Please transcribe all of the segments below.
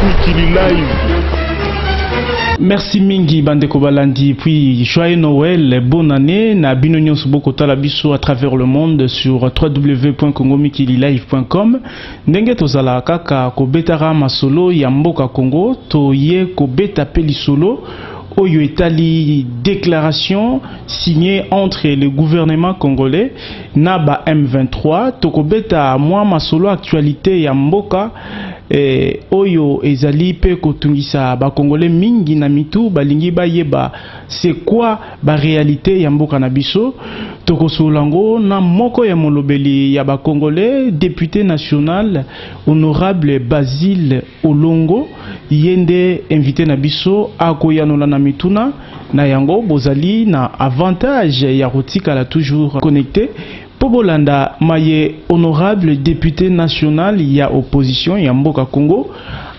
Mikili Live. Merci mingi Bandeko Balandi, puis joyeux Noël, bonne année, na binonyon suboko talabiso à travers le monde sur www.congomikililive.com. Ndenge tozala kaka kobetara masolo ya mboka Congo, toye kobeta peli solo. Oyo etali déclaration signée entre le gouvernement congolais Naba M23 tokobeta mwa masolo actualité ya mboka oyo ezali pe kotungisa ba congolais mingi na mitu balingi bayeba c'est quoi ba réalité ya mboka na biso tokosolango na moko ya molobeli ya ba congolais député national honorable Basile Olongo yende invité na biso akoyanola na mituna na yango bozali na avantage ya rotika la toujours connecté Pobolanda maye honorable député national ya opposition ya mboka Congo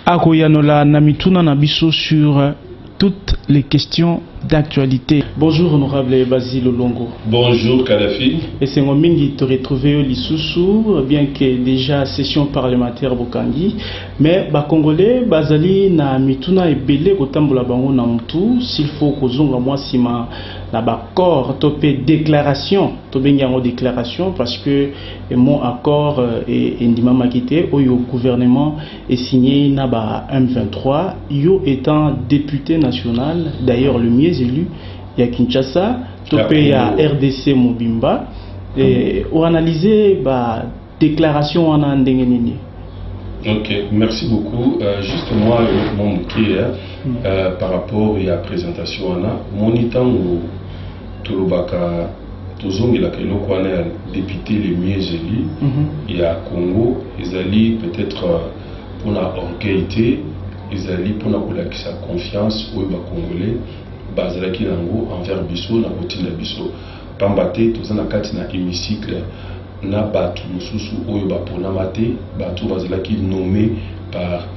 akoyanola na mituna na biso sur toutes les questions d'actualité. Bonjour honorable Basile Olongo. Bonjour Kadafi. Et c'est moi mingi te retrouver au Lissoussou, bien que déjà session parlementaire Bokangi, mais ba congolais bazali na mituna ebele kotambola bango na mtu s'il faut kozonga moi sima na ba accord topé déclaration to bengi yango déclaration parce que mon accord est indima makité oyo gouvernement est signé na ba M23 yo étant député national d'ailleurs le mieux élu ya Kinshasa topé ya RDC Mobimba et on analyser ba déclaration wana ndenge nini. Ok, merci beaucoup. Juste moi, mon par rapport à la présentation, mon itango Tolobaka Tozongela Keloko wana député les mieux élus, il y a Congo, ils allaient peut-être pour la orgueillité, ils allaient pour la confiance aux Congolais, Bazalaki Lango envers Bisso, na routine de Bisso. Pambate, tous en kati na hémicycle. Na batu mususu oyo baponama te batu bazalaki nommé par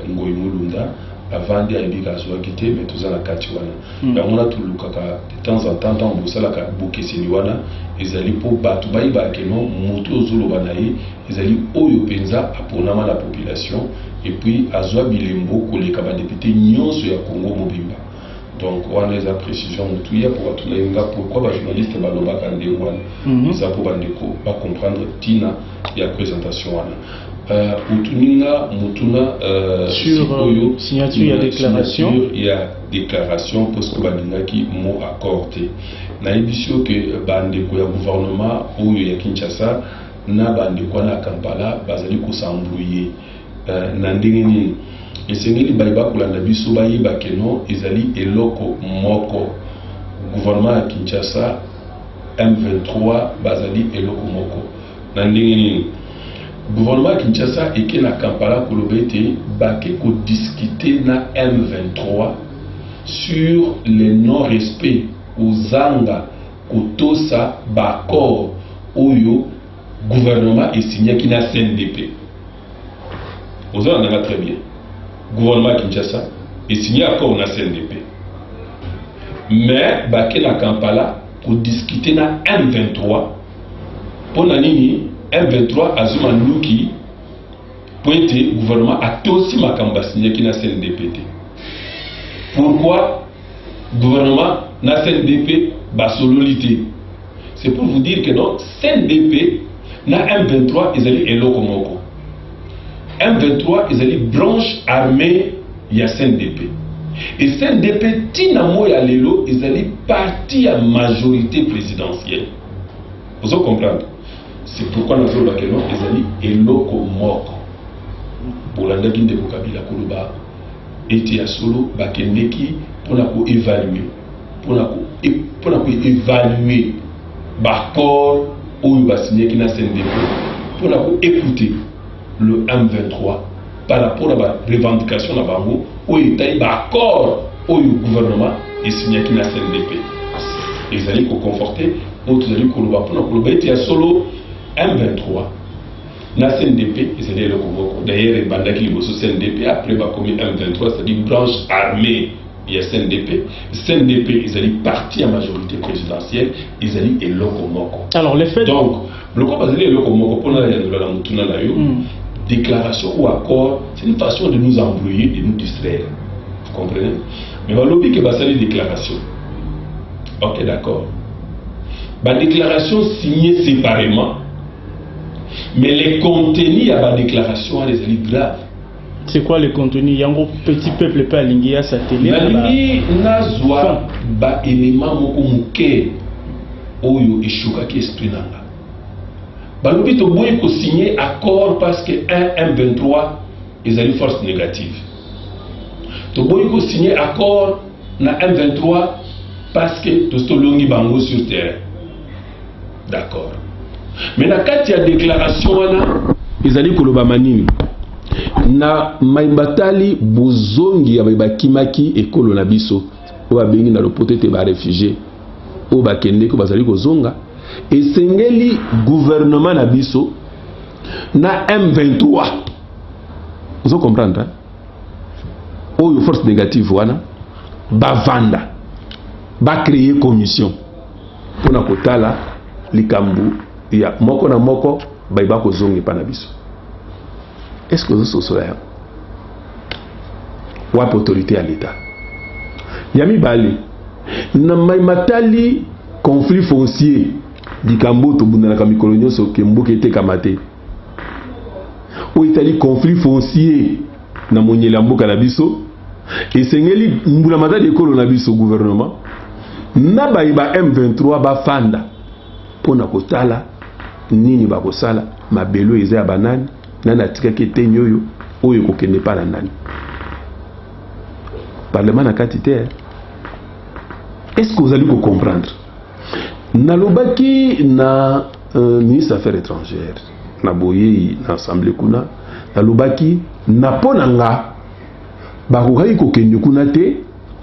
Ngoyi Mulunda avant de ayebika azwaki te mais toza na kati wana yango na tulukaka de temps en temps ntango bosalaka bokeseni wana ezali mpo bato bayebaka no moto ozoloba na ye ezali oyo mpenza aponama na population et puis azwa bilembo koleka badepute nyonso ya Congo mobimba. Donc, on a des précisions tout pour tous les gars. Pourquoi les journalistes ils pour comprendre Tina et la présentation. Sur signature, il y a déclaration parce que qui mot accordé. Na édition que bandeko ya gouvernement ou ya Kinshasa na bandeko na Kampala bazali ko s'embrouiller na ndenge et c'est que les Baïba pour la Nabiso Baïba Keno, ils allaient eloko moko. Gouvernement à Kinshasa, M23, Bazali eloko moko. Nandini gouvernement à Kinshasa et que la Kampala Kolobete, Baké ko discuter na M23 sur le non-respect aux Zanga, Kotosa, Bakor, Oyo, gouvernement est signé qui n'a CNDP. Vous en avez très bien. Gouvernement Kinshasa est signé accord na CNDP. Mais baké na Kampala pour discuter na M23 pour nini M23 azuma nuki pour être gouvernement a aussi makamba signé qui na CNDP. Pourquoi gouvernement na CNDP basololité? C'est pour vous dire que non CNDP na M23 ils allaient eloko moko. M23, ils allaient branche armée, il y a CNDP. Et CNDP, Tinamo et Alelo, ils allaient partir à majorité présidentielle. Vous comprenez? C'est pourquoi nous avons dit ils allaient eloko moko. Pour la Ndaki de Kabila Koluba, et à solo, Bakendeki, pour évaluer. Pour évaluer, Bakor, ou Basigné qui n'a CNDP, pour écouter le M23 par rapport à la revendication de Bango où il y a accord au gouvernement et signé qui n'a CNDP. Ils allaient conforter, d'autres allaient pour la solo M23. Na CNDP, ils allaient le convoquer. D'ailleurs, les bandes qui sont CNDP, après M23, c'est-à-dire branche armée, il y a CNDP. CNDP, ils allaient partir à majorité présidentielle, ils allaient et l'Okomoko. Alors, les faits. Donc, le quoi basé le Okomoko, pour la déclaration ou accord, c'est une façon de nous embrouiller, de nous distraire. Vous comprenez? Mais le lobby que c'est une déclaration. Ok, d'accord. La déclaration signée séparément, mais les contenus à la déclaration, elle est grave. C'est quoi le contenu? Il y a un petit peuple pas aligné à sa télé. Nalingi nazwa ba élément moko muke oyo eshuka ki esprit nanga. Balobi to boye ko signer accord parce que M23 ezali force négative. To boye ko signer accord na M23 parce que to stolongi bango sur terrain. D'accord. Mais na kati ya déclaration wana ezali koloba manini na maibatali bozongi ya bakimaki ekolo na biso o babengi na lopoto te ba réfugié o bakende ko bazali kozonga esengeli gouvernement na biso na M23 vous comprendre oyo force négative wana bavanda ba créer commission pona kotala likambu ya moko na moko baiba kozongi pa na biso. Est-ce que vous êtes là? Ou autorité à l'État? Yami Bali, Namaïmatali, conflit foncier, di Kambo, Tobuna Kamikolonio, so Kembo qui était Kamate. Ou Italie, conflit foncier, Namoni Lambo Kanabiso, et Sengeli, Mbulamata de Kolonabiso gouvernement, Nabaïba M23 Bafanda, Pona Kotala, Nini Bakosala, Mabelo Ezea Banani. Nana tika kete nyoyo oyo kokende pa na nani parlement na katite. Est-ce que vous allez comprendre? Nalobaki na ministre affaires étrangères na boye na assemblée kuna nalobaki na ponanga bakokai kokende kuna te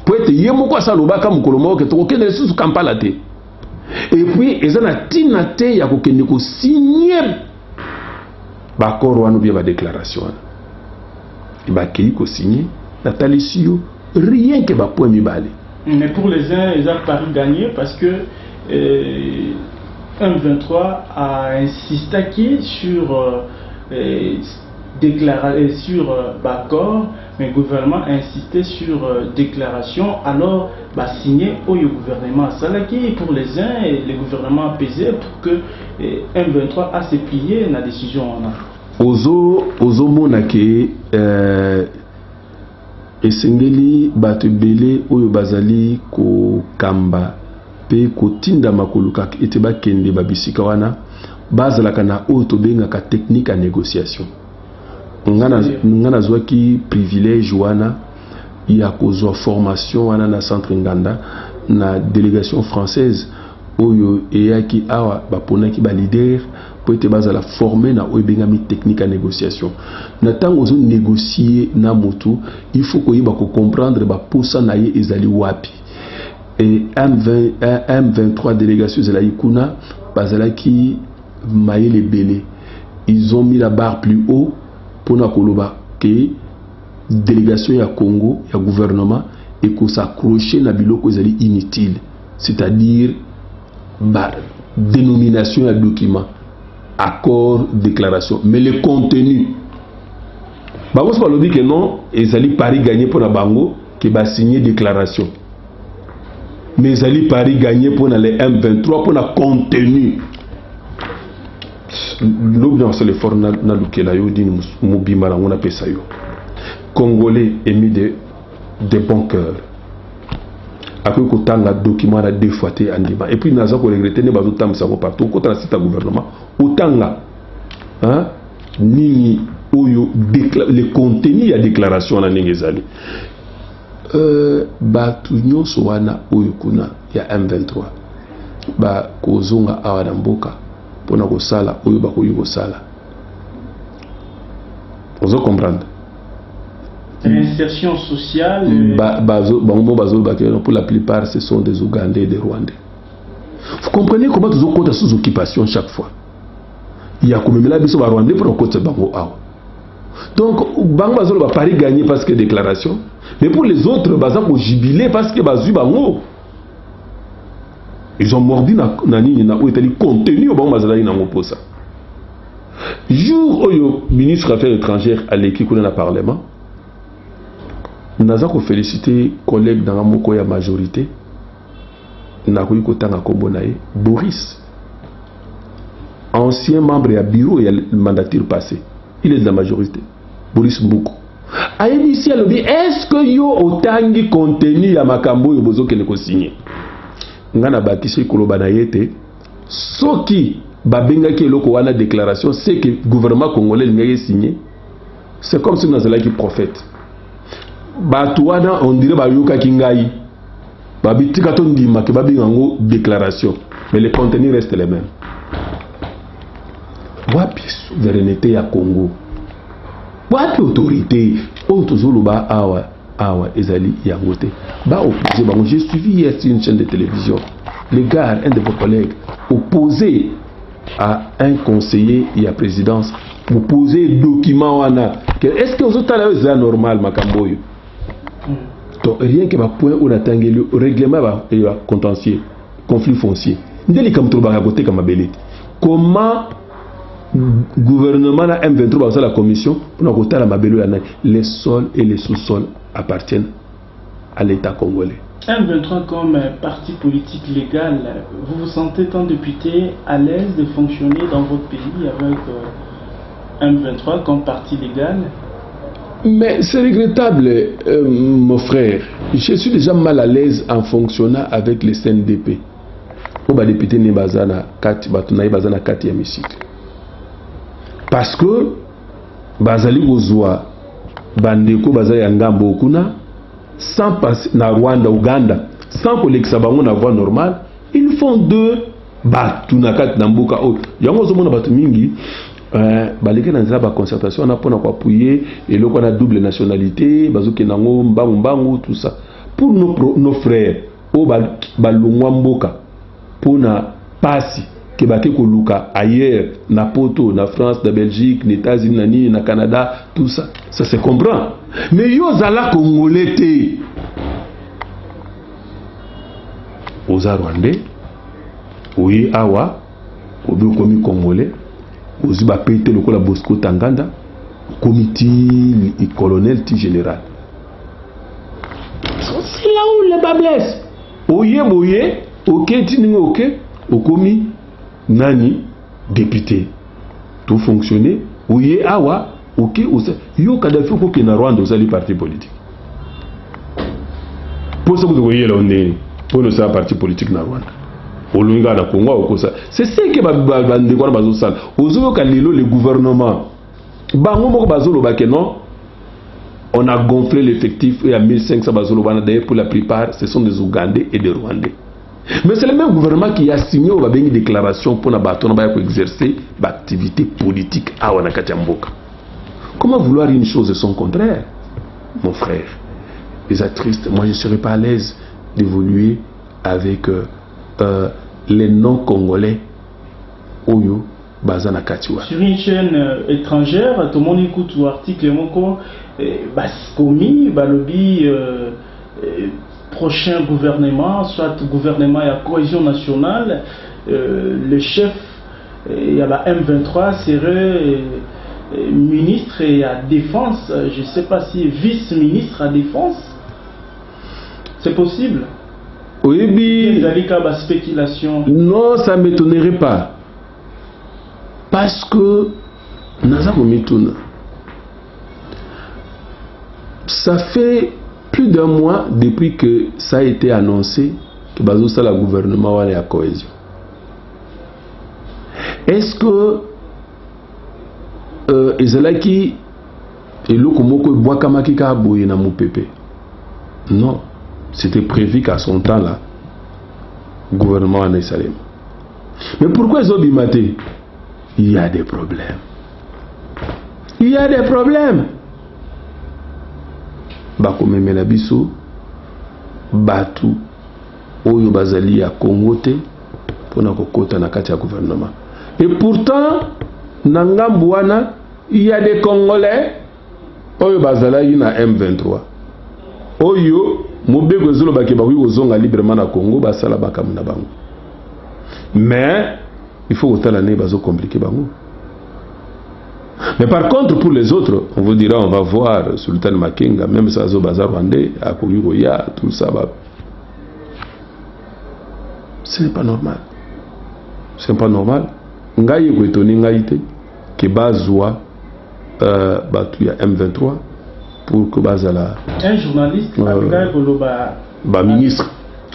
po ete ye moko asalobaka mokolo moko ke tokokende susu Kampala te, et puis eza na tina te ya kokende ko signer l'accord ou bien la déclaration. Il va signer la talisio rien que va point mi-balé. Mais pour les uns, ils ont paru gagner parce que M23 a insisté sur l'accord, mais le gouvernement a insisté sur déclaration, alors signé au gouvernement Salaki. Pour les uns, le gouvernement a pesé pour que M23 a se plié dans la décision. Ozo monake esengeli batebele oyo bazali ko kamba pe ko tinda makoluka ete bakende babisika wana bazalaka na oyo tobengaka technique à négociation. Ngana zwaki privilège wana ya kozwa formation wana na centre Nganda na délégation française oyo eyaki awa baponaki ba leader po ete bazala formé na oyo bengami technique à négociation. Na tango zo négocier na motu il faut ko yiba ko comprendre ba posa na ye ezali wapi. Et M23 délégation ezali kuna bazalaki mayele belé. Ils ont mis la barre plus haut pour na koloba que délégation ya Congo ya gouvernement et ko s'accrocher na biloko ezali inutile, c'est-à-dire dénomination à document, accord, déclaration, mais le contenu. Bango se dit que non, ils allaient Paris gagner pour la Bango qui va signer déclaration. Mais ils allaient Paris gagner pour les M23 pour le contenu. L'obéissance le fort na lukela yo di mobimala on appelle ça yo. Congolais émis de bon cœur. Après que tanga document a deux fois té andima et puis naza ko regretter ne bazo tam sango partout ko tra site gouvernement otanga hein ni oyo le contenu ya déclaration na ningezali ba tunyo so wana oyo kuna ya M23 ba kozonga awa na mboka pona ko sala oyo ba ko yuko sala. Vous comprendre? L'insertion sociale. Pour la plupart, ce sont des Ougandais et des Rwandais. Vous comprenez comment nous avons sous occupation chaque fois? Il y a comme là, ils sont Rwandais pour côté Bango. Donc, Bango va Paris gagner parce que déclaration. Mais pour les autres, ils vont jubiler parce que Bango. Ils ont mordu na contenu au Bango Bazala pour ça. Jour où le ministre des Affaires étrangères a l'équipe dans le Parlement, nous avons félicité collègue dans la majorité, Boris, ancien membre du bureau et le mandataire passé. Il est de la majorité. Boris Mboukou. A initié le dit, est-ce que yo autant de contenu à Makambo yo bozo kene ko signé? Ngana batise koloba na yete. Soki babenga ki eloko wana déclaration, c'est que le gouvernement congolais n'a signé. C'est comme si nous avions qui prophète. Batouana on dirait bayoka kingai. Babitika ton dima ke babi ngo déclaration, mais les contenus restent les mêmes. Wapi souveraineté ya Congo? Wapi autorité? Otozoloba awa ezali yangote. Ba opposé bango. J'ai suivi hier une chaîne de télévision. Le gars, un de vos collègues, opposé à un conseiller et à présidence, opposé document wana. Est-ce que vous êtes là normal makamboyo? Donc rien que ma point où on attend le règlement va contentieux, conflit foncier. Ndeli comme trop bagaboté comme abelé. Comment gouvernement a M23 dans la commission pour nous la mabelo les sols et les sous-sols appartiennent à l'État congolais. M23 comme parti politique légal, vous vous sentez tant député à l'aise de fonctionner dans votre pays avec M23 comme parti légal? Mais c'est regrettable, mon frère. Je suis déjà mal à l'aise en fonctionnant avec les CNDP. Au bas député Nebazana 4e cycle. Parce que Bazali Ozoa, Bandeko Bazali Angambo Okuna, sans passer na Rwanda, Ouganda, sans que l'examen na voie normale, ils font deux Batunakat Namboka. Yango Zomona Batumingi. Baleke na nzela ba concertation on a pour appuyer et le qu'on a double nationalité bazuki nango mbangu tout ça pour nos frères au balongwa mboka pour na pasi ke bake ko luka ailleurs na poto na France na Belgique na États-Unis na Canada tout ça ça se comprend mais yo zala congolais té oza rwandais oui awa obi komi congolais aussi va péter le Bosco Tanganda, comité colonel général. C'est là où le bas blesse. Oye, ok, tining ok, au commis, nani, député. Tout fonctionner, oye, awa, ok, yo Kadhafi ko ke na Rwanda osali parti politique. Pour ça que vous voyez là on est, pour nous c'est un parti politique na Rwanda. C'est ce que le gouvernement on a gonflé l'effectif et à 1500 d'ailleurs pour la plupart ce sont des Ougandais et des Rwandais. Mais c'est le même gouvernement qui a signé une déclaration pour exercer l'activité politique à Wanakatiamboka. Comment vouloir une chose de son contraire, mon frère? C'est triste. Moi je ne serais pas à l'aise d'évoluer avec les non-congolais Oyo Bazana Katiwa. Sur une chaîne étrangère, tout le monde écoute l'article Moko Baskomi, Balobi, prochain gouvernement, soit gouvernement et la cohésion nationale, le chef et la M23 serait ministre et à défense, je ne sais pas si vice-ministre à défense. C'est possible? Oui, spéculation. Non, ça ne m'étonnerait pas. Parce que ça fait plus d'un mois depuis que ça a été annoncé que Bazosa le gouvernement est à cohésion. Est-ce que Ezalaki et Lokomoko Boakamaki Kaboye na Moupepe? Non. C'était prévu qu'à son temps là, le gouvernement en Israël. Mais pourquoi ils ont bimaté? Il y a des problèmes. Il y a des problèmes. Bakome Melabiso, Batu, Oyo Bazali à Congote, pour na kokota na kati ya gouvernement. Et pourtant, Nangambouana, il y a des Congolais, Oyo Bazali na M23. Oyo Mobeko zolo bakeba wi ozonga librement na Congo basala bakamuna bango. Mais il faut autant l'année bazo compliquer bango. Mais par contre, pour les autres, on vous dira, on va voir Sultan Makenga, même Sazo Bazar Rwandais, à Koyuroya, tout ça. Bah. Ce n'est pas normal. Ce n'est pas normal. Ngaïe Gwetoni Ngaïte, qui bazoua, tu y a M23, pour que Bazala. Un journaliste, ministre.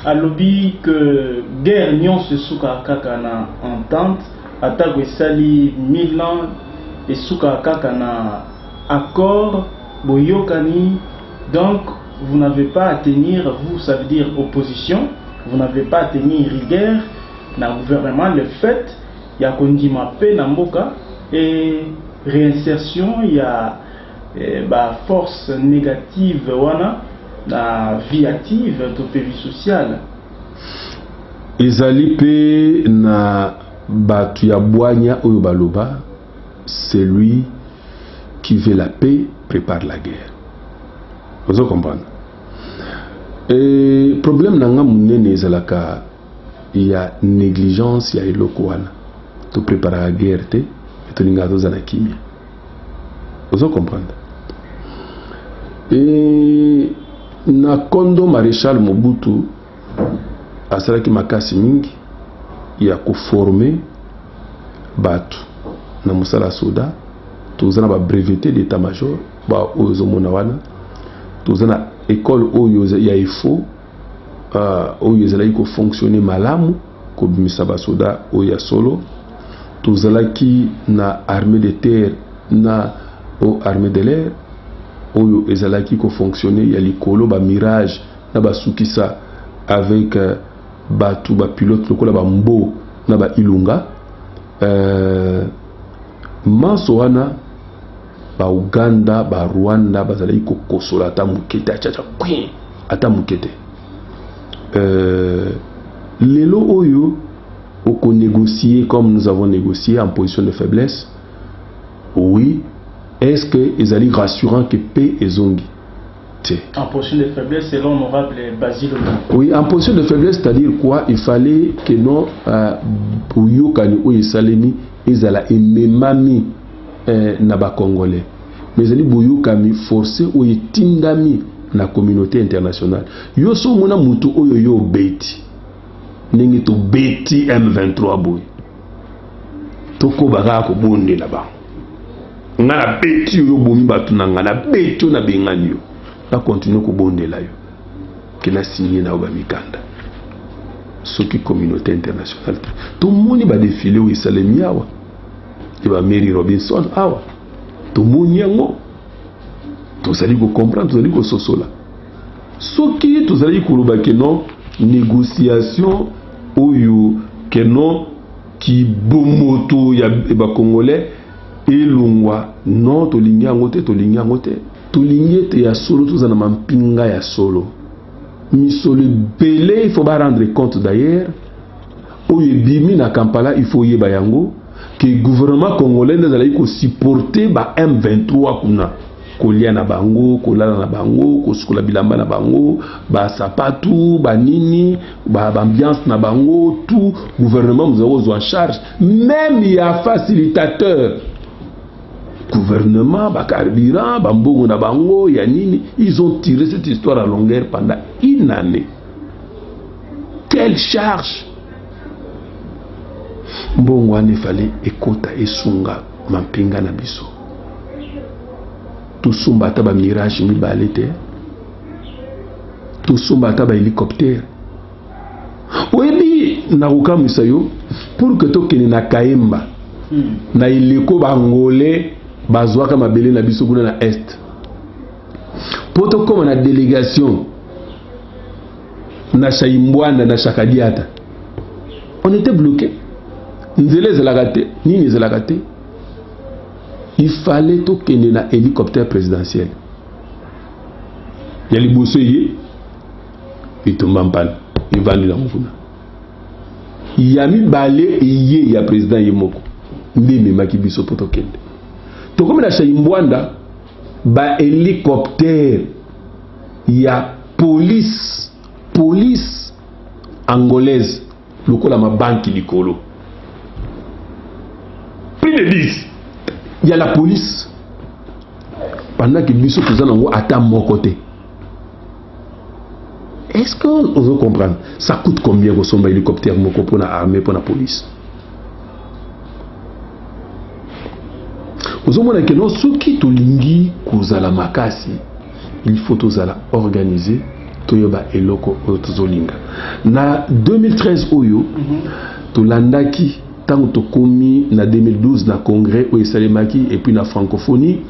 A lobby que guerre nyon se souka kakana entente, attaque sali 1000 ans et souka kakana accord, boyokani. Donc vous n'avez pas à tenir, vous ça veut dire opposition, vous n'avez pas à tenir rigueur dans le gouvernement. Le fait, il y a kondima pe namboka et réinsertion, il y a force négative wana. La vie active de vie sociale. Ezali pe na batu ya boanya oyo baloba, celui qui veut la paix prépare la guerre. Vous comprenez? Et problème nanga munene ezalaka, il y a négligence, il y a eloko wana. Tu prépares la guerre te, et tu linga doza na kimia. Vous comprenez? Et na kondo maréchal Mobutu asalaki makasi mingi ya koformer batu na musala soda, tozana ba breveté d'état-major ba oyo mona wana, tozana école oyo ya ifo oyo ezalaki ko fonctionner malamu ko bimisa ba soda oyo ya solo, tozalaki na armée de terre na armée de l'air oyo ezalaki ko fonctionner ya likolo ba mirage na ba sukisa avec batu ba pilote lokola ba mbo na ba ilunga maso wana ba Uganda ba Rwanda bazalaki ko kosola ata mukete achacha kwi ata mukete lelo oyo oko négocier comme nous avons négocié en position de faiblesse. Oui. Est-ce que ils allaient rassurant que paix et zongi? En position de faiblesse, selon l'honorable Basile. Oui, en position de faiblesse, c'est-à-dire quoi? Il fallait que non, pour Yokani ou Yesalemi, ils allaient ememami naba Congolais. Mais ils allaient Bouyokami forcer ou Yetindami na communauté internationale. Yo so mona mutu oyo yo beti. Ningi to beti M23 boy. Toko baga ko bonde là-bas. Ngana beti yo bomi batu na ngana beti na bengani yo na continue ko bondela yo kena signé na ba mikanda soki communauté internationale tout moni ba défilé o Isalemi awa e ba Mary Robinson awa tout moni yango to sali ko comprendre to sali ko sosola soki to sali ko loba que non négociation oyo que non ki bomoto ya ba congolais elungwa non tolingi angote te ya solo tozana mampinga ya solo misolo belé. Il faut pas rendre compte d'ailleurs oyo bimi na Kampala, il faut yeba yango que le gouvernement congolais n'azali ko supporter ba M23 kuna kolia na bango, kolala na bango, kosukola bilamba na bango, ba sapatu, ba nini, ba ambiance na bango, tout gouvernement nous avons en charge. Même il y a facilitateur gouvernement, carburant, bambongo na bango, yanini, ils ont tiré cette histoire à longueur pendant une année. Quelle charge! Mbongo ane fallait ekota esunga mampinga na biso. Tout sumba taba mirage mi balete. Tout sumba taba hélicoptère. Oyebi na ukamisa yo pour que tokene na Kaemba. Na ileko bangolais bazwaka mabele na biso kuna na est. Poto koma na délégation na Chaimbwanda na Chakadiata. On était bloqué. Nzele zelagate, nini zelagate. Il fallait tokene na hélicoptère présidentiel. Yali bosoye itombampal, ivandi na mukuna. Yami balé iye ya président yemoko. Ndime makibiso poto kende. To comme na Chaimbwanda ba hélicoptère ya police angolaise lokola ma banki likolo. Plus de 10 Il y a la police. Pendant que Bissot Touzanango attend mon côté. Est-ce qu'on veut comprendre? Ça coûte combien au sommet hélicoptère pour l'armée, pour la police? Vous avez dit que ceux qui tolingi kozala makasi, il faut tozala organiser toyoba eloko tozolinga. Na 2013 oyo tolandaki tango tokomi na 2012 na congrès oyo salemaki et puis na francophonie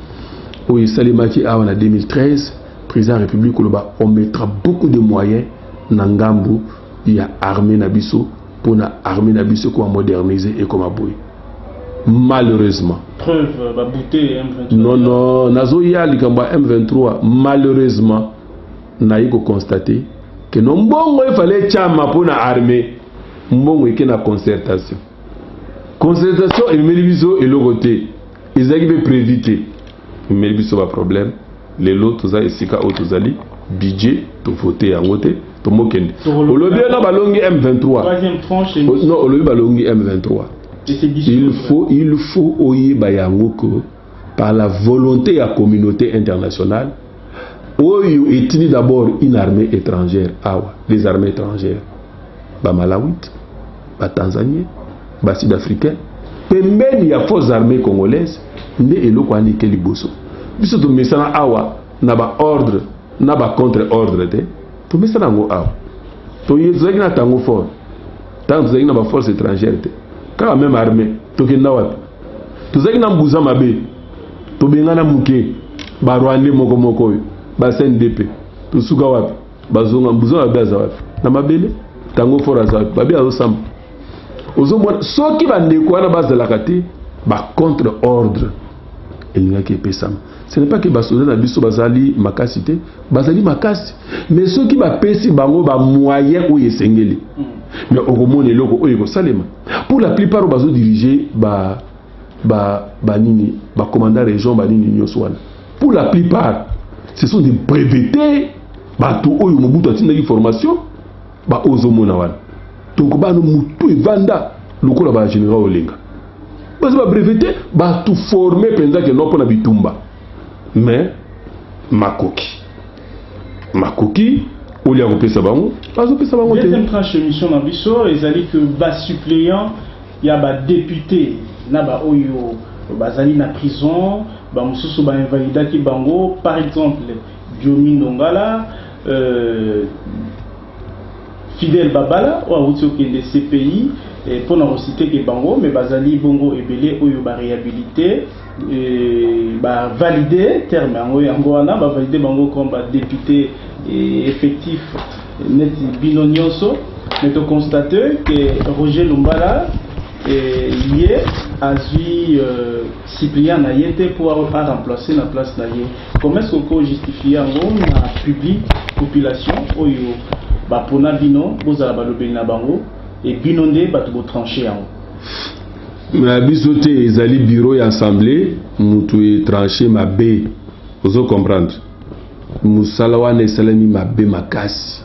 oyo salemaki awa na 2013 président de la République koloba on mettra beaucoup de moyens na ngambu ya armée na biso pour na armée na biso ko moderniser et comme aboy. Malheureusement. Preuve, babouté M23. Non, nazoya likamba M23. Malheureusement, naïko constater que non bon il fallait chama pour la armée. Mbongo eke na concertation. Concertation et melibiso et le côté. Ils arrivent préviter. Melibiso pas problème. Les lots tous a esika autozali budget to voter en côté to mokende. Olobi na balongi M23. Troisième tranche. Non, olobi balongi M23. Il faut oyer bayango par la volonté de la communauté internationale oyo étudie d'abord une armée étrangère des armées étrangères ba Malawite ba Tanzanie ba Sud-Africain pembeni il y a forces armées congolaises nde eloko andike liboso biso to mesana awa na ba ordre na ba contre ordre te to mesana ngo awa to yezaki na tango fort tango zaki na ba forces étrangères te quand même armée tokenda wapi tozaki na mbuza mabe tobengana muke ba Rwanda moko ba CNDP tosuka wapi bazonga mbuza mabe aza wapi na mabele tango fora za wapi babi azosamba ozomona soki bandeko wana bazalaka te ba contre ordre elingaki epesama. Ce n'est pas que basoda na biso bazali makasi te bazali makasi mais soki bapesi bango ba moyen oyo esengeli mais okomona eloko oyo kosalema pour la plupart bazo diriger ba commandant région banini nyonso wana pour la plupart ce sont des brevetés bato oyo mobutu atindaki formation ba ozomona wana donc bano mutu evanda lokola ba général olenga bazo ba breveté bato formé penza ke no pona bitumba mais makoki olia kopesa bango bazopesa bango te. Deuxième tranche émission na biso ezali que ba suppléant ya ba député na ba oyo bazali na prison ba mususu ba invalidaki bango par exemple Diomi Ndongala Fidel Babala ou auti okende CPI pour na reciter que bango mais bazali bongo ebele oyo ba réhabilité ba valider terme yango wana ba valider bango comme ba député effectif net bino nyonso mais to constater que Roger Lumbala lié azui Cyprien na yete pour remplacer la place na ye. Comment est-ce qu'on justifie yango na public population oyo ba pona bino bozala balobeli na bango et bino nde bato bo trancher yango. Na bisote ezali bureau ya assemblée mutu e trancher mabe ozo comprendre musala wana esalami mabe makasi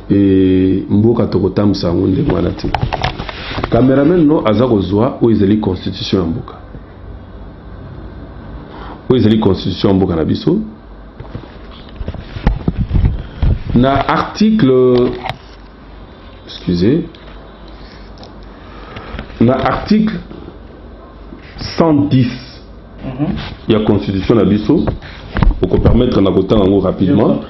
e mboka tokotambusa yango ndenge wana te. Cameraman no aza kozwa oyo ezali constitution ya mboka oyo ezali constitution ya mboka na biso na article na article 110 il y a constitution na biso pour permettre na kotanga ngo rapidement.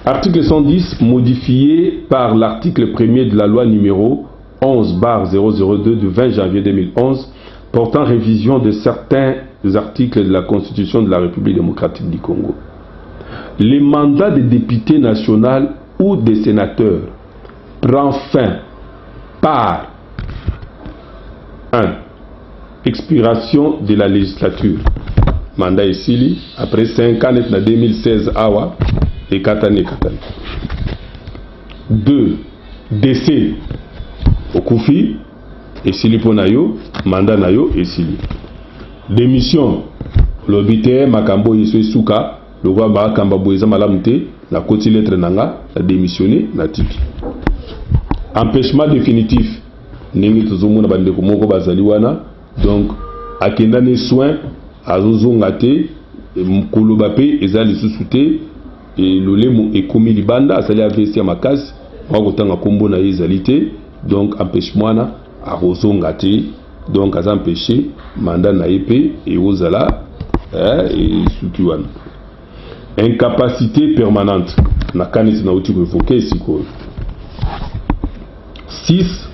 Article 110 modifié par l'article 1er de la loi numéro 11/002 du 20 janvier 2011 portant révision de certains articles de la Constitution de la République démocratique du Congo. Les mandats des députés nationaux ou des sénateurs prend fin par 1. Expiration de la législature. Mandat ici, après 5 ans, en 2016, awa, et 4 années. 2. Décès. Okufi, et Sili Ponayo, mandat Nayo, et Sili. Démission. L'obité, Makambo Yeswe Souka, le roi Makamba Boeza Malamte, la côté lettre Nanga, a démissionné, la Tiki. Empêchement définitif. Nengi Tuzumu na Bandeko Moko Bazaliwana, donc, Akenda ne soin, azozonga te mukoloba pe ezali sous te et lolemo ekomi libanda asali avesi ya makasi wakotanga kombo na ezali te donc empêche mwana arozonga te donc aza empêché mandat na yepe et ozala et suki wana incapacité permanente na kanisi na uti ko évoquer siko 6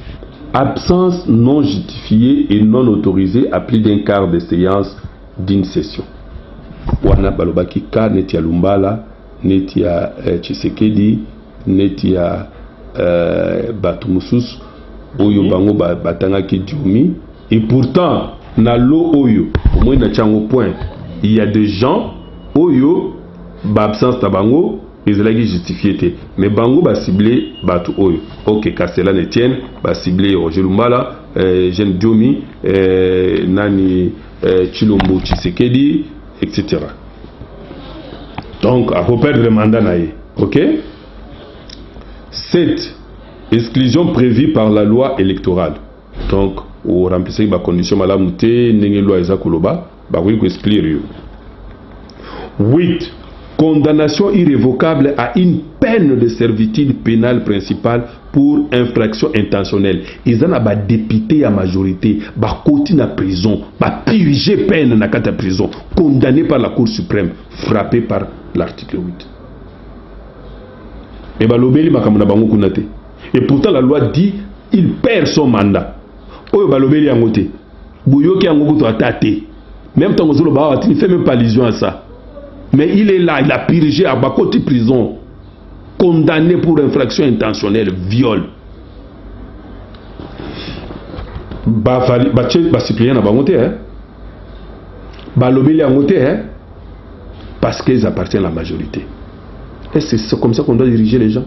absence non justifiée et non autorisée à plus d'un quart de séance d'une session wana balobaki ka neti ya Lumbala neti ya Tshisekedi neti ya batu mususu oyo bango batangaki Diomi et pourtant na lo oyo au moins na tchango point il y a des gens oyo ba absence ta bango ezalaki justifié te mais bango ba ciblé batu oyo ok Castellane Etienne ba ciblé Roger Lumbala Jean Diomi nani Chilombo Tshisekedi etc. Donc à faut perdre le mandat naïe. Ok. 7 exclusion prévue par la loi électorale. Donc au remplacer ma condition malamu te ndenge loi eza koloba ba oui ko exclure. 8 condamnation irrévocable à une peine de servitude pénale principale pour infraction intentionnelle. Ils en ont ba député à majorité, ba côté na prison, ba purger peine na kata prison, condamné par la Cour suprême, frappé par l'article 8. Et ba lobeli makamuna bango kunate. Et pourtant la loi dit il perd son mandat. Oyo ba lobeli yangote. Buyoki yango to atate. Même tant que ba il fait même pas allusion à ça. Mais il est là, il a purgé à Bakoti prison, condamné pour infraction intentionnelle, viol. Suppléant à Bangote, Balobeli à Moté, parce qu'ils appartiennent à la majorité. Et c'est comme ça qu'on doit diriger les gens.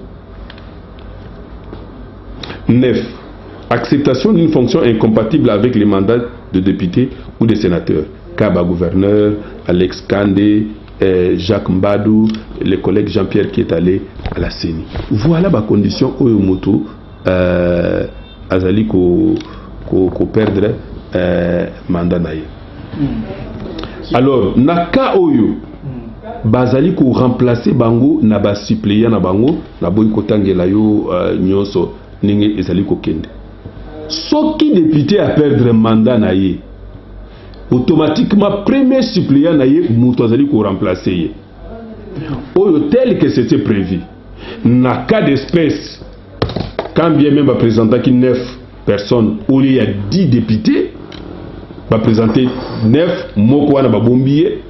9. Acceptation d'une fonction incompatible avec les mandats de député ou de sénateur. Kaba gouverneur, Alex Kandé, Jacques Mbadou, le collègue Jean-Pierre qui est allé à la CENI. Voilà ma condition Oyomoto azali ko perdre mandat naïe. Alors naka oyo bazali ko remplacer bango na ba suppléant na bango na boy kotangela yo nyonso ninge ezali ko kende. Soki député a perdre mandat naïe automatiquement premier suppléant naïe muto azali ko remplacer oyo tel que c'était prévu na cas d'espèce quand bien même va présenter 9 personnes où il y a 10 députés va présenter 9 moko wana ba bombier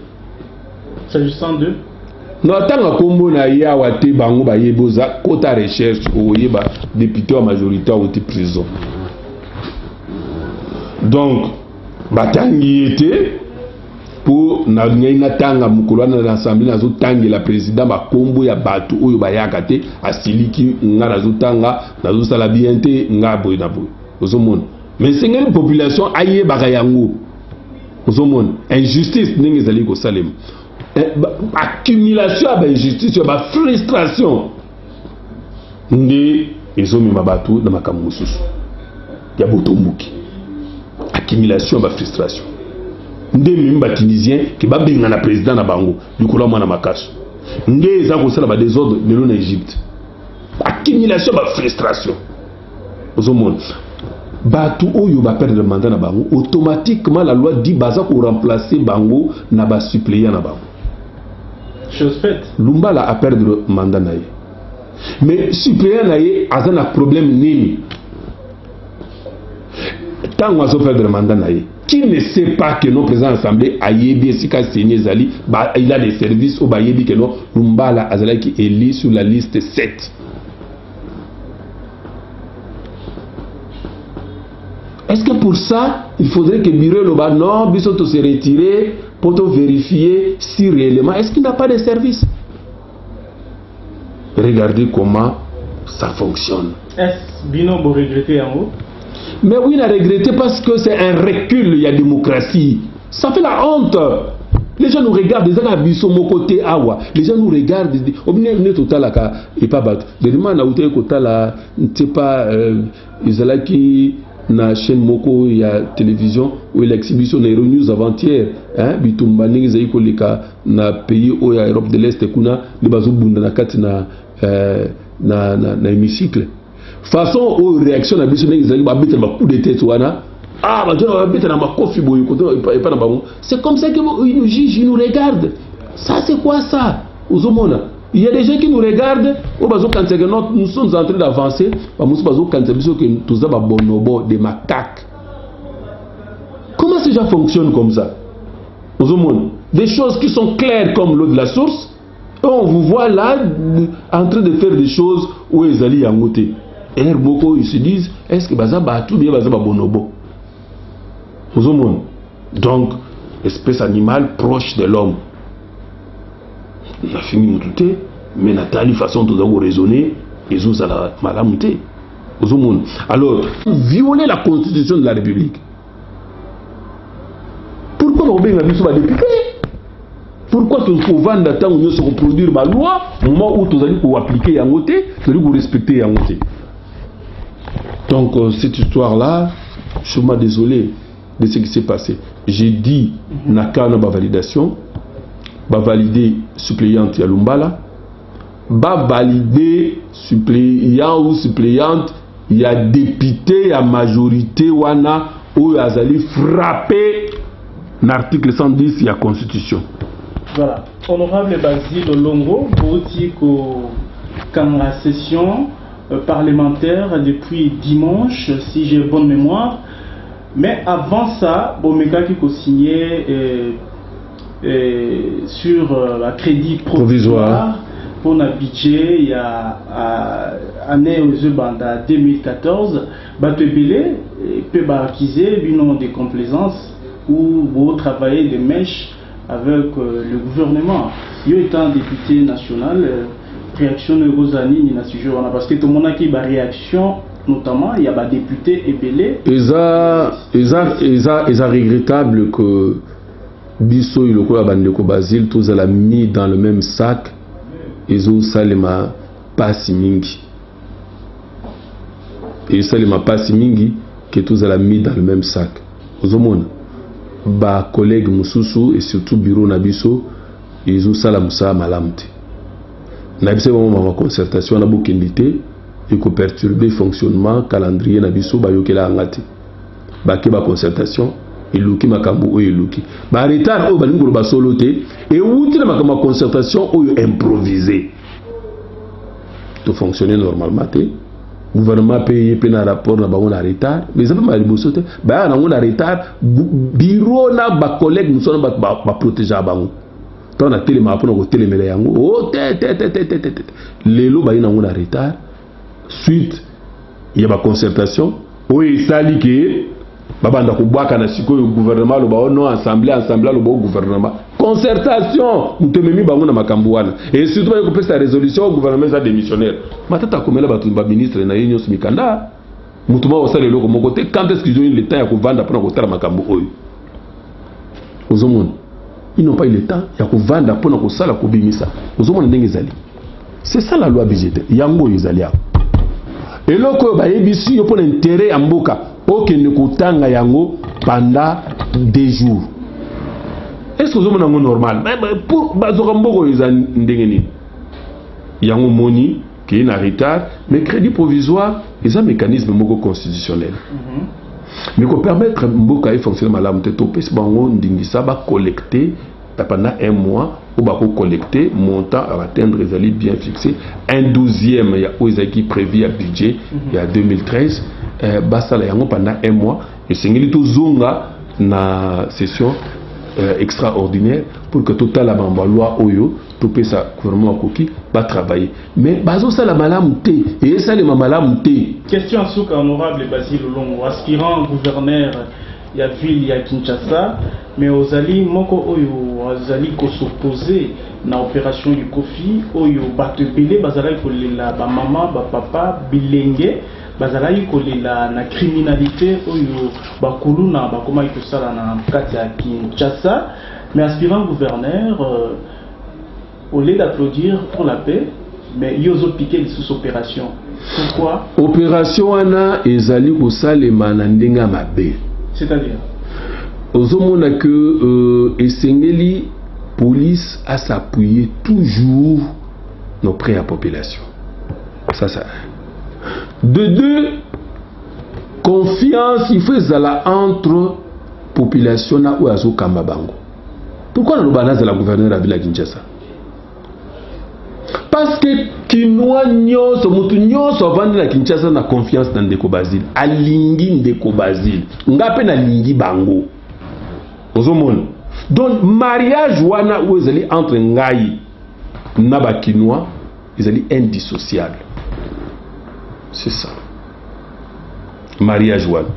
s'agissant de non tanga kombo na ya wate bango ba yeboza kota recherche oyeba député en majorité au prison donc batangi était pour na tanga mukolo na l'assemblée nazo tangi la président ba kombo ya batu oyo bayaka te asiliki nga nazo tanga nazo sala bien te nga boy na boy ozomona mais c'est une population aye bakayango ozomona injustice ningi zali ko salem accumulation ba injustice ba frustration ndi ezomi mabatu na makamususu ya botombuki accumulation ba frustration nde mimba tunisien ki ba benga na président na bango likolo mwana makaso nde eza ko sala ba désordre lelo na Égypte accumulation ba frustration ozomona batu oyo ba perdre le mandat na bango automatiquement la loi dit baza ko remplacer bango na ba suppléant na bango chose faite Lumbala a perdre le mandat na ye mais suppléant na ye azana problème nini tant on a perdre le mandat na ye qui ne sait pas que nos présidents d'assemblée a yebi sika signé zali ba il a des services au ba yebi que non Lumbala azala qui élit sur la liste 7. Est-ce que pour ça il faudrait que Biro Loba non bisoto se retirer pour vérifier si réellement est-ce qu'il n'a pas de service? Regardez comment ça fonctionne. Est-ce Bino vous regrettez en haut? Mais oui, il a regretté parce que c'est un recul, il y a démocratie. Ça fait la honte. Les gens nous regardent, les gens sont mon côté awa. Les gens nous regardent, ils disent, oh, venez total et pas battre. Les gens n'ont pas côté là, c'est pas, ils ont qui na chaîne moko ya télévision où l'exhibition na Euronews avant-hier bitumba ndenge ezali koleka na pays oyo ya Europe de l'Est kuna li bazobunda na kati na hémicycle façon ou réaction na biso ndenge ezali babeta ba coup de tête wana bato babeta na makofi boyo et pas na bango. C'est comme ça que ils nous jugent, ils nous regardent. Ça c'est quoi ça? Ozomona, il y a des gens qui nous regardent au bazo quand nous sommes en train d'avancer, bazo quand que tous ça bonobo des macaques. Comment ces gens fonctionnent comme ça? Ozomona, des choses qui sont claires comme l'eau de la source, et on vous voit là en train de faire des choses où ils allaient en côté. Et beaucoup ils se disent est-ce que baza tout bien baza bonobo? Ozomona. Donc espèce animale proche de l'homme. On a fini de douter, mais Nathalie, façon de raisonner, ils ont la malamouté. Alors, violer la constitution de la République. Pourquoi on a besoin de député? Pourquoi tu faut vendre temps où se reproduire ma loi, au moment où tu as appliquer en côté, tu dois respecter en côté. Donc, cette histoire-là, je suis désolé de ce qui s'est passé. J'ai dit, n'a qu'à ma validation. Va valider suppléante ya Lumbala, va valider suppléant ou suppléante ya député ya majorité wana ou azali frappé l'article 110 ya constitution. Voilà, honorable Basile Longo, vous dites que la session parlementaire depuis dimanche, si j'ai bonne mémoire, mais avant ça, Bomeka qui a signé sur un crédit provisoire pour un budget il y a année aux banda 2014 batebele peut acquiser du nom de complaisance ou vous travailler de mèche avec le gouvernement. Il étant député national réaction de Rosani na sujet parce que tout le monde a qui ba réaction notamment il y a des députés ébélés et ça regrettable que biso iloko ya bandeko Basile tous la mis dans le même sac ezo salema pasi mingi et salema pasi mingi que tous la mis dans le même sac ozomona ba collègue mususu et surtout bureau na biso ezo sala musa malamte na biso ma concertation na bokendité et ko perturber fonctionnement calendrier na biso ba yokela ngati ba ke ba concertation eluki makambo oyo eluki ba retard oyo balingo ba solo te et outre ma concertation oyo improvisé to fonctionner normalement te gouvernement payé pe na rapport na bango na retard mais ça peut mal bosso te ba na ngona retard bureau na ba collègue musona ba protéger bango to na telema pour ko telemela yango o te lelo ba ina ngona retard suite il y a ba concertation oyo sali ke babanda kubwaka na sikoyo gouvernement lo ba non assemblée lo ba gouvernement concertation mutememi bango na makambo wana et surtout ba ko pesa résolution au gouvernement za démissionnaire matata komela batu ba ministre na yenyo smikanda mutuma osale loko moko te quand est-ce qu'ils ont eu le temps ya kovanda pour ko tala makambo oyo ozomona ils n'ont pas eu le temps ya kovanda pour ko sala ko bimisa ozomona ndenge zali c'est ça la loi budgétaire yango izali ya et loko ba yebisi yo pour intérêt ya mboka okende kutanga yango pendant 2 jours. Est-ce que vous avez un normal? Pour bazokamboko ndengeni yango moni qui est en retard, mais crédit provisoire est un mécanisme moko constitutionnel. Mais pour permettre mboka de fonctionner malamu te topes bango ndingisa ba collecter pendant 1 mois ou ba collecter montant à atteindre les alliés bien fixés 1/12e il y a aux qui prévu à budget il y a 2013 basta la yango pendant 1 mois et sengeli to zonga na session extraordinaire pour que total la loi oyo topé sa gouvernement koki va travailler mais bazo ça la malamu te et ça les malamu te. Question sous honorable Basile Longo, aspirant gouverneur il y a ville il y a Kinshasa mais aux alliés moko oyo azali ko s'opposer na opération du Kofi oyo batebele bazala ko la ba maman ba papa bilenge bazala ko la na criminalité oyo bakulu na bakoma ko sala na kati ya Kinshasa mais aspirant gouverneur au lieu d'applaudir pour la paix mais yozo piquer sous opération Pourquoi? Opération wana ezali kosalema na ndenge ya mabe. C'est-à-dire ozomona que esengeli police à s'appuyer toujours auprès de la population. Ça. De deux, confiance, il faut zala entre population na ou azo Kambabango. Pourquoi nous balance la gouverneure à Villa Kinshasa? Parce que Kinoa nyonso mutu nyonso avandi na Kinshasa na confiance dans Ndeko Basile. Alingi Ndeko Basile. Ngape na lingi bango. Ozomona. Donc mariage wana ou ezali entre ngai na ba Kinoa ezali indissociable. C'est ça. Mariage wana.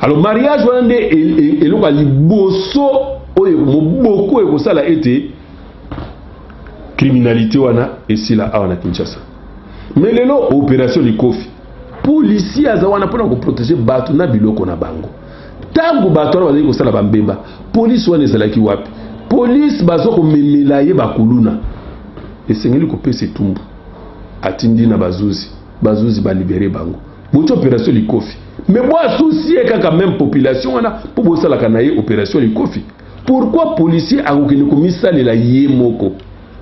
Alors mariage wana nde eloko liboso oyo moboko ekosala ete criminalité wana esila awa na Kinshasa. Mais lelo opération likofi. Policier aza wana pona ko protéger bato na biloko na bango. Tango bato wana bazali kosala bambemba, police wana ezalaki wapi? Police bazo ko memela ye bakuluna. Esengeli ko pese tumbu. Atindi na bazuzi ba libérer bango. Boto opération likofi. Mais moi associé kaka même population wana pour bosala kanaye opération likofi. Pourquoi policier a okene komisa lela ye moko?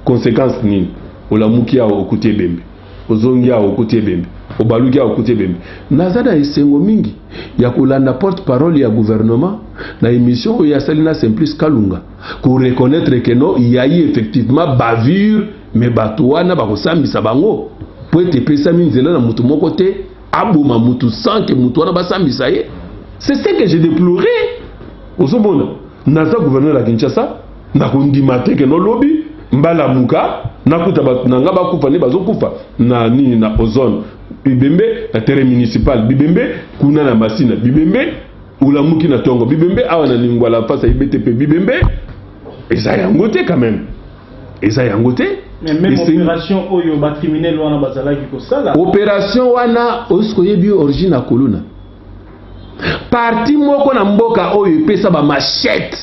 Conséquence nini? Olamuki ya okuti bembe. Ozongi ya okuti bembe. Obaluki ya okuti bembe. Nazada esengo mingi ya kolanda porte-parole ya gouvernement na émission ya Salina Simplice Kalunga pour reconnaître que non il y a eu effectivement bavure mais batouana ba kosambisa bango pour être pesa minzela na mutu moko te aboma mutu sans que mutu wana basambisa ye. C'est ce que j'ai déploré. Ozomona naza gouverneur la Kinshasa na kondimate que no lobby mbala muka nakuta nanga bakufa ne bazokufa na nini na ozone bibembe na terrain municipal bibembe kuna na masina bibembe ulamuki na tongo bibembe awa na lingwa la face IBTP bibembe eza yangote quand même eza yangote. Mais même opération oyo ba criminel wana bazalaki ko sala opération wana osko yebi origine koluna parti moko na mboka oyo pesa ba machette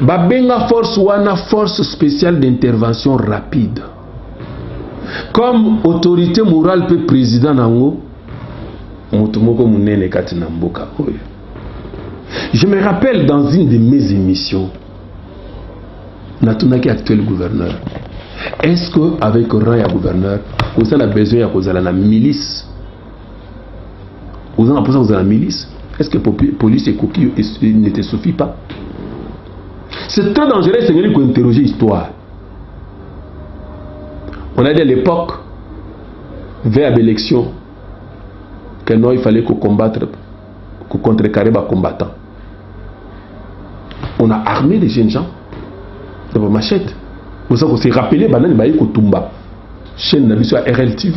babenga force wana force spéciale d'intervention rapide comme autorité morale pe président nango mutu moko munene kati na mboka oyo. Je me rappelle dans une de mes émissions natunaki actuel gouverneur, est-ce que avec rang ya gouverneur vous avez besoin ya kozala na milice? Vous avez besoin de la milice? Est-ce que police et coquille ne te suffit pas? C'est très dangereux, c'est qu'il faut interroger l'histoire. On a dit à l'époque, vers l'élection, que non, il fallait qu'on combatte, qu'on contrecarrer les combattants. On a armé les jeunes gens de la machette. Vous savez, on s'est rappelé, Banane Baye Kotumba, chaîne d'habitude à RLTV.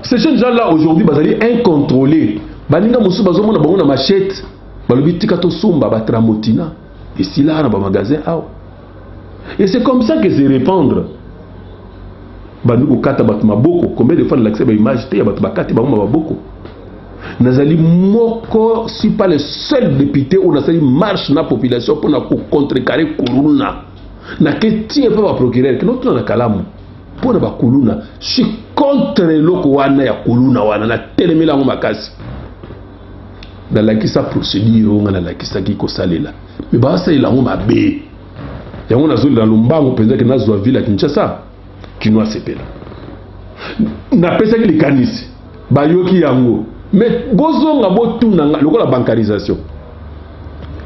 Ces jeunes gens-là, aujourd'hui, ils sont incontrôlés. Baninga Moussou Bazomo na bango na machette. Balobi tikato somba batramotina. Et si là, dans le magasin, et c'est comme ça que c'est répandre. Bandouko kata batuma boko. Combien de fois l'accès à l'image, il y a batuma kata batuma boko. Nazali moko, si pas le seul député où Nazali marche na population pour na contrecarrer Kuluna. Na que tient pas procureur, que notre na kalamu. Pour na Kuluna. Je suis contre loko wana ya Kuluna wana na telemela ngo makasi. Dans la kisa procédure on a la kisa qui kosalela mais ba ça il a on ma bé ya on a zoli dans lombango penza que na zwa ville Kinshasa Kinoa sepela na pesa ki likanisi ba yoki yango mais bozonga botuna lokola bancarisation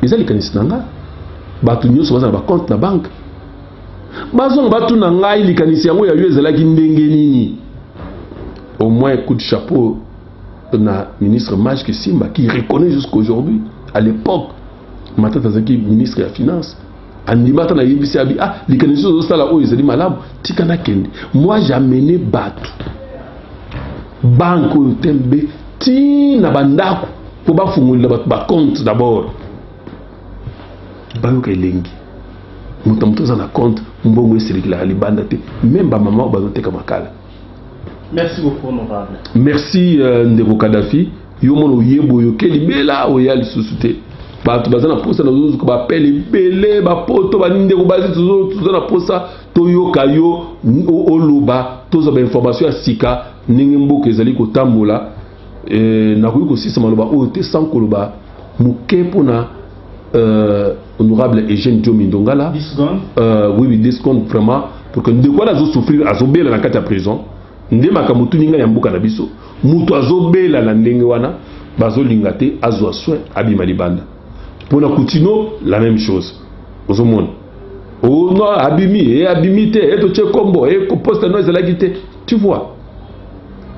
ils ali kanisi nanga ba tu nyoso baza na ba compte na banque bazonga batuna ngai likanisi yango ya yezela ki ndenge nini. Au moins coup de chapeau na ministre Maj Simba qui reconnaît jusqu'aujourd'hui à l'époque Matata Zaki ministre de la finance andimata na yibisi abi les connaissances de sala o ezali malamu tikana kende. Moi j'ai amené batu banque au tembe ti na bandako pour ba fungula batu ba compte d'abord bayo kelengi mutamto za na compte mbongo esirikila alibanda te même ba maman bazoteka makala. Merci beaucoup, honorable. Merci Ndeko Kadhafi. Yomono yebo yokeli bela oyali susute. Ba tu bazana posa na zozo ko ba pele bele ba poto ba ndeko bazi tuzo na posa toyoka yo oloba toza ba information ya sika ndenge mboka ezali kotambola nakoki kosisa maloba oyo te sans koloba moke mpona honorable Eugène Diomi Ndongala oui 10 secondes vraiment pour que ndeko wana azosouffrir azobela na kati ya prison nde makambo tuninga ya mboka na biso mutu azobela na ndenge wana bazolinga te azwa soin abima libanda mpona Coutinho la même chose ozomona oh non abimi te totie kombo poste no ezalaki te tu vois.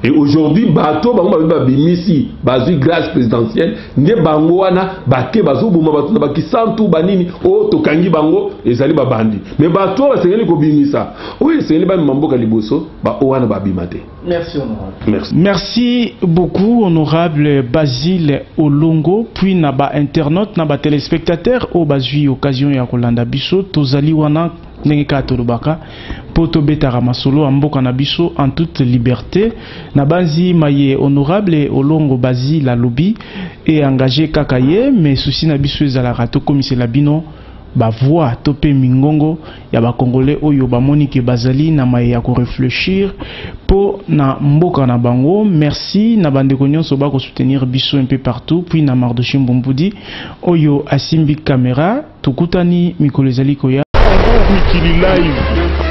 Et aujourd'hui, bateau, babimisi, bazui grâce présidentielle, ne bango wana, bake bazo buma bato baki santu banini, o tokangi bango, ezali babandi. Mais bateau, basengeli ko bimisa. Oui, sengeli ba mamboka liboso, ba owana babimate. Merci honorable. Merci beaucoup honorable Basile Olongo, puis naba internaute, naba téléspectateur, au bazui occasion ya kolanda biso, tozali wana ndenge ka tolobaka poto betara masolo amboka na biso en toute liberté na banzi maye honorable Olongo Basile la lobby et engagé kakaye mais souci na biso ezalaka to komisela bino ba voix topé mingongo ya ba congolais oyo ba monique bazali na maye ya ko réfléchir po na mboka na bango. Merci na bande ko nyonso ba ko soutenir biso un peu partout puis na Mardochim Mbombudi oyo asimbi caméra tukutani mikolo ezali koya Mikili Live.